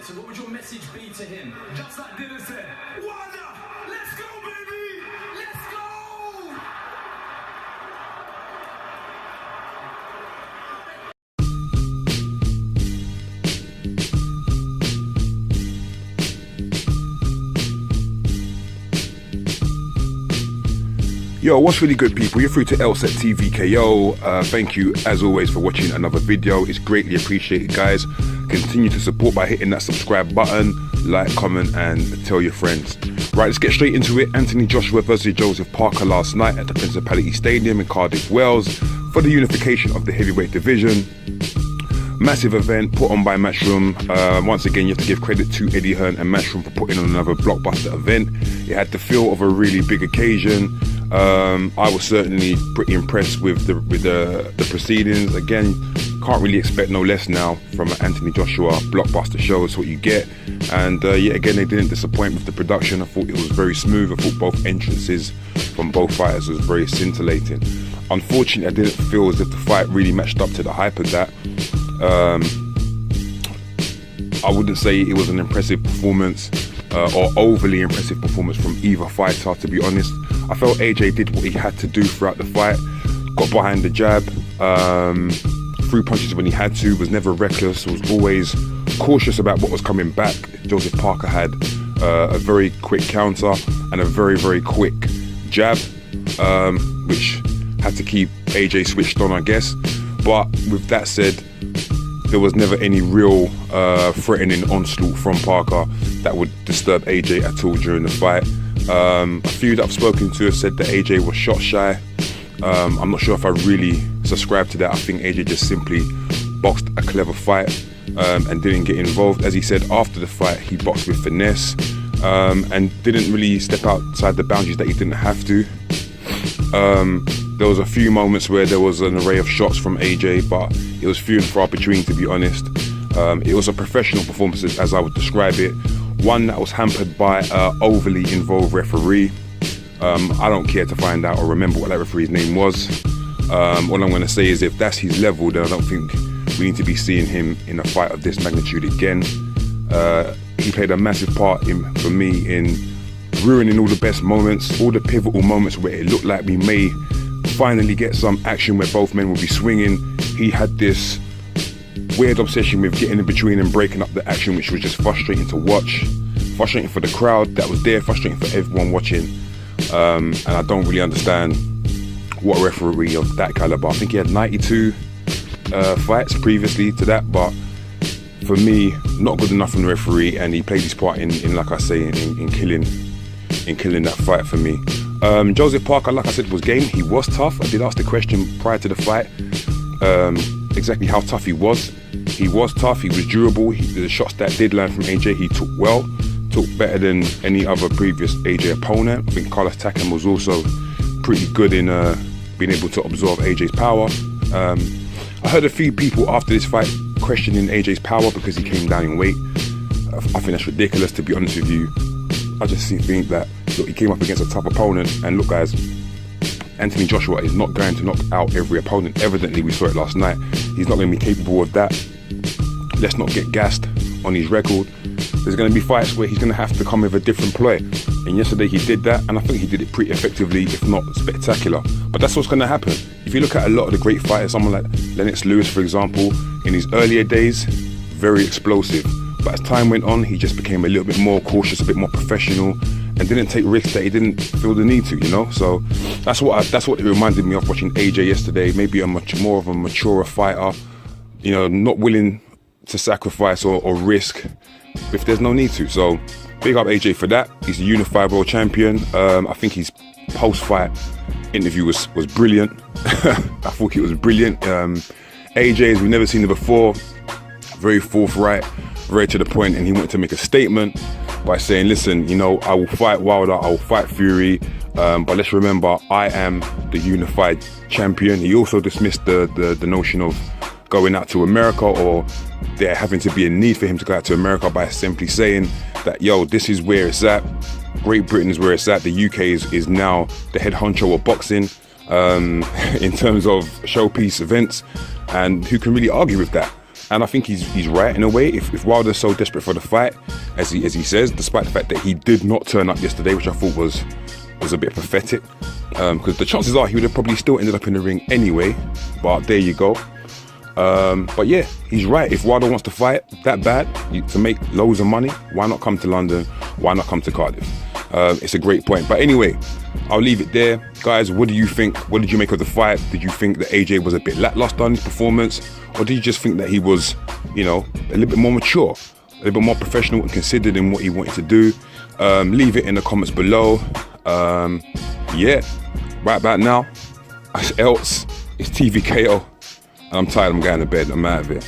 So what would your message be to him? Just like Dylan said, Wanda, let's go, baby! Let's go! Yo, what's really good, people? You're through to LSET TVKO. Thank you, as always, for watching another video. It's greatly appreciated, guys. Continue to support by hitting that subscribe button, like, comment, and tell your friends. Right, let's get straight into it. Anthony Joshua versus Joseph Parker last night at the Principality Stadium in Cardiff, Wales, for the unification of the heavyweight division. Massive event put on by Matchroom. Once again, you have to give credit to Eddie Hearn and Matchroom for putting on another blockbuster event. It had the feel of a really big occasion. I was certainly pretty impressed with the proceedings. Again, can't really expect no less now from an Anthony Joshua blockbuster show. It's what you get. And yet again, they didn't disappoint with the production. I thought it was very smooth. I thought both entrances from both fighters was very scintillating. Unfortunately, I didn't feel as if the fight really matched up to the hype of that. I wouldn't say it was an impressive performance or overly impressive performance from either fighter, to be honest. I felt AJ did what he had to do throughout the fight, got behind the jab, threw punches when he had to, was never reckless, was always cautious about what was coming back. Joseph Parker had a very quick counter and a very, very quick jab, which had to keep AJ switched on, I guess. But with that said, there was never any real threatening onslaught from Parker that would disturb AJ at all during the fight. A few that I've spoken to have said that AJ was shot shy. I'm not sure if I really subscribe to that. I think AJ just simply boxed a clever fight and didn't get involved. As he said after the fight, he boxed with finesse and didn't really step outside the boundaries that he didn't have to. There was a few moments where there was an array of shots from AJ, but it was few and far between, to be honest. It was a professional performance, as I would describe it. One that was hampered by an overly involved referee. I don't care to find out or remember what that referee's name was. All I'm going to say is if that's his level, then I don't think we need to be seeing him in a fight of this magnitude again. He played a massive part for me in ruining all the best moments, all the pivotal moments where it looked like we may finally get some action where both men will be swinging. He had this weird obsession with getting in between and breaking up the action, which was just frustrating to watch, frustrating for the crowd that was there, frustrating for everyone watching. And I don't really understand what referee of that caliber. I think he had 92 fights previously to that, but for me, not good enough from the referee, and he played his part in like I say, in killing that fight for me. Joseph Parker, like I said, was game. He was tough. I did ask the question prior to the fight, exactly how tough he was. He was tough, he was durable. The shots that did land from AJ, he took well, took better than any other previous AJ opponent. I think Carlos Takam was also pretty good in being able to absorb AJ's power. I heard a few people after this fight questioning AJ's power because he came down in weight. I think that's ridiculous, to be honest with you. I just think that, look, he came up against a tough opponent, and look, guys, Anthony Joshua is not going to knock out every opponent. Evidently, we saw it last night. He's not going to be capable of that. Let's not get gassed on his record. There's going to be fights where he's going to have to come with a different ploy. And yesterday he did that, and I think he did it pretty effectively, if not spectacular. But that's what's going to happen. If you look at a lot of the great fighters, someone like Lennox Lewis, for example, in his earlier days, very explosive. But as time went on, he just became a little bit more cautious, a bit more professional, and didn't take risks that he didn't feel the need to, you know. So that's what it reminded me of watching AJ yesterday. Maybe a much more of a maturer fighter, you know, not willing to sacrifice or risk if there's no need to. So big up AJ for that. He's a unified world champion. I think his post-fight interview was brilliant. I thought it was brilliant. AJ, as we've never seen it before, very forthright, very to the point, and he wanted to make a statement by saying, listen, you know, I will fight Wilder, I will fight Fury, but let's remember, I am the unified champion. He also dismissed the notion of going out to America, or there having to be a need for him to go out to America, by simply saying that, yo, this is where it's at. Great Britain is where it's at. The UK is now the head honcho of boxing in terms of showpiece events, and who can really argue with that? And I think he's right in a way. If Wilder's so desperate for the fight, as he says, despite the fact that he did not turn up yesterday, which I thought was a bit pathetic, because the chances are he would have probably still ended up in the ring anyway. But there you go. But yeah, he's right. If Wilder wants to fight that bad, to make loads of money, why not come to London? Why not come to Cardiff? It's a great point. But anyway, I'll leave it there. Guys, what do you think? What did you make of the fight? Did you think that AJ was a bit lackluster in his performance? Or did you just think that he was, a little bit more mature, a little bit more professional and considered in what he wanted to do? Leave it in the comments below. Yeah, right about now, else, it's TVKO. And I'm tired, I'm going to bed, I'm out of here.